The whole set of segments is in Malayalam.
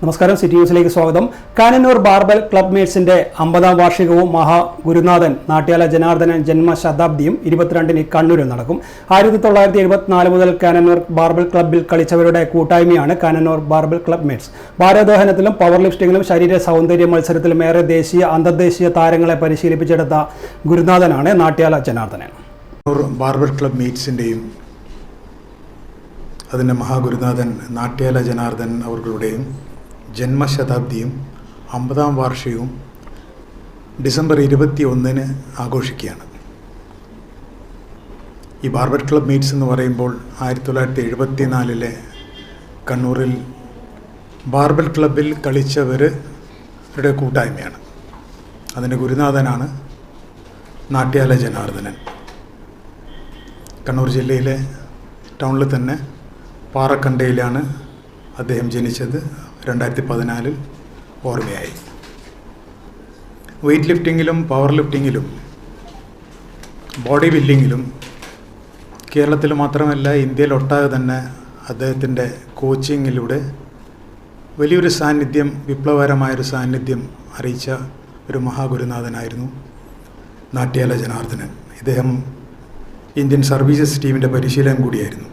നമസ്കാരം, സിറ്റി ന്യൂസിലേക്ക് സ്വാഗതം. കാനന്നൂർ ബാർബൽ ക്ലബ് മേറ്റ്സിന്റെ 50ാം വാർഷികവും മഹാഗുരുനാഥൻ നാട്യാല ജനാർദ്ദനൻ ജന്മശതാബ്ദിയും 22-ന് കണ്ണൂരിൽ നടക്കും. 1974 മുതൽ കാനന്നൂർ ബാർബൽ ക്ലബ്ബിൽ കളിച്ചവരുടെ കൂട്ടായ്മയാണ് കാനന്നൂർ ബാർബൽ ക്ലബ് മേറ്റ്സ്. ഭാരോദ്വഹനത്തിലും പവർ ലിഫ്റ്റിംഗിലും ശരീര സൗന്ദര്യ മത്സരത്തിലും ഏറെ ദേശീയ അന്തർദേശീയ താരങ്ങളെ പരിശീലിപ്പിച്ചെടുത്ത ഗുരുനാഥനാണ് നാട്യാല ജനാർദ്ദനൻ. ബാർബൽ ക്ലബ് മേറ്റ്സിൻ്റെയും അതിൻ്റെ മഹാഗുരുനാഥൻ നാട്യാല ജനാർദ്ദൻ അവர்களுടെയും ജന്മശതാബ്ദിയും 50ാം വാർഷികവും ഡിസംബർ 21-ന് ആഘോഷിക്കുകയാണ്. ഈ ബാർബൽ ക്ലബ് മേറ്റ്സ് എന്ന് പറയുമ്പോൾ 1974-ലെ കണ്ണൂരിൽ ബാർബൽ ക്ലബിൽ കളിച്ചവരുടെ കൂട്ടായ്മയാണ്. അതിൻ്റെ ഗുരുനാഥനാണ് നാട്യാല ജനാർദ്ദനൻ. കണ്ണൂർ ജില്ലയിലെ ടൗണിൽ തന്നെ പാറക്കണ്ടയിലാണ് അദ്ദേഹം ജനിച്ചത്. 2014 ഓർമ്മയായി. വെയ്റ്റ് ലിഫ്റ്റിങ്ങിലും പവർ ലിഫ്റ്റിങ്ങിലും ബോഡി ബിൽഡിങ്ങിലും കേരളത്തിൽ മാത്രമല്ല ഇന്ത്യയിലൊട്ടാകെ തന്നെ അദ്ദേഹത്തിൻ്റെ കോച്ചിങ്ങിലൂടെ വലിയൊരു സാന്നിധ്യം, വിപ്ലവകരമായൊരു സാന്നിധ്യം അറിയിച്ച ഒരു മഹാഗുരുനാഥനായിരുന്നു നാട്യാല ജനാർദ്ദനൻ. ഇദ്ദേഹം ഇന്ത്യൻ സർവീസസ് ടീമിൻ്റെ പരിശീലകൻ കൂടിയായിരുന്നു.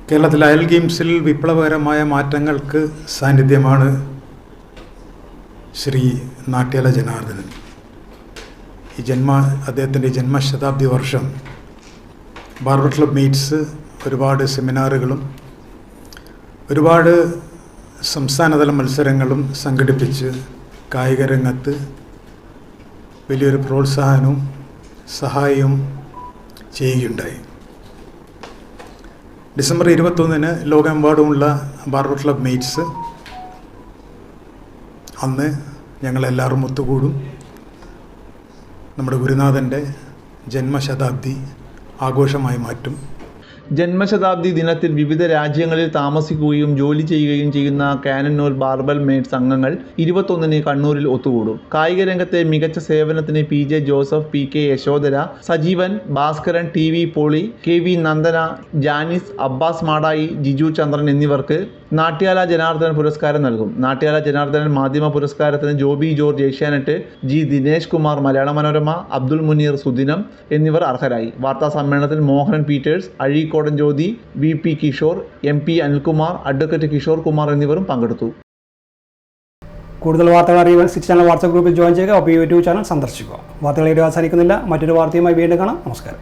കേരളത്തിലെ അയൽ ഗെയിംസിൽ വിപ്ലവകരമായ മാറ്റങ്ങൾക്ക് സാന്നിധ്യമാണ് ശ്രീ നാട്യാല ജനാർദ്ദനൻ. അദ്ദേഹത്തിൻ്റെ ജന്മശതാബ്ദി വർഷം ബാർബൽ ക്ലബ് മേറ്റ്സ് ഒരുപാട് സെമിനാറുകളും ഒരുപാട് സംസ്ഥാനതല മത്സരങ്ങളും സംഘടിപ്പിച്ച് കായിക രംഗത്ത് വലിയൊരു പ്രോത്സാഹനവും സഹായവും ചെയ്യുകയുണ്ടായി. ഡിസംബർ 21-ന് ലോകമെമ്പാടുമുള്ള ബാർബൽ ക്ലബ് മേറ്റ്സ് അന്ന് ഞങ്ങളെല്ലാവരും ഒത്തുകൂടും. നമ്മുടെ ഗുരുനാഥൻ്റെ ജന്മശതാബ്ദി ആഘോഷമായി മാറ്റും. ജന്മശതാബ്ദി ദിനത്തിൽ വിവിധ രാജ്യങ്ങളിൽ താമസിക്കുകയും ജോലി ചെയ്യുകയും ചെയ്യുന്ന കാനന്നൂർ ബാർബൽ മേറ്റ്സ് അംഗങ്ങൾ 21-ന് കണ്ണൂരിൽ ഒത്തുകൂടും. കായിക രംഗത്തെ മികച്ച സേവനത്തിന് PJ Joseph, PK Yashodhara, Sajeevan, Bhaskaran, TV Poly, KV Nandana, Janis, Abbas Madayi, Jiju Chandran എന്നിവർക്ക് നാട്യാല ജനാർദ്ദനൻ പുരസ്കാരം നൽകും. നാട്യാല ജനാർദ്ദനൻ മാധ്യമ പുരസ്കാരത്തിന് Joby George Asianet, G Dinesh Kumar Malayala Manorama, Abdul Munir Sudinam എന്നിവർ അർഹരായി. വാർത്താ സമ്മേളനത്തിൽ Mohanan Peters, Azhikodan Jyothi, VP Kishore, MP Anilkumar, advocate Kishore Kumar എന്നിവരും പങ്കെടുത്തു. കൂടുതൽ വാർത്തകൾ അറിയുവാൻ സിറ്റി ചാനൽ വാട്സ്ആപ്പ് ഗ്രൂപ്പിൽ ജോയിൻ ചെയ്യുക. ഒപ്പം യൂട്യൂബ് ചാനൽ സന്ദർശിക്കുക. വാർത്തകൾ അവസാനിക്കുന്നില്ല. മറ്റൊരു വാർത്തയുമായി വീണ്ടും കാണാം. നമസ്കാരം.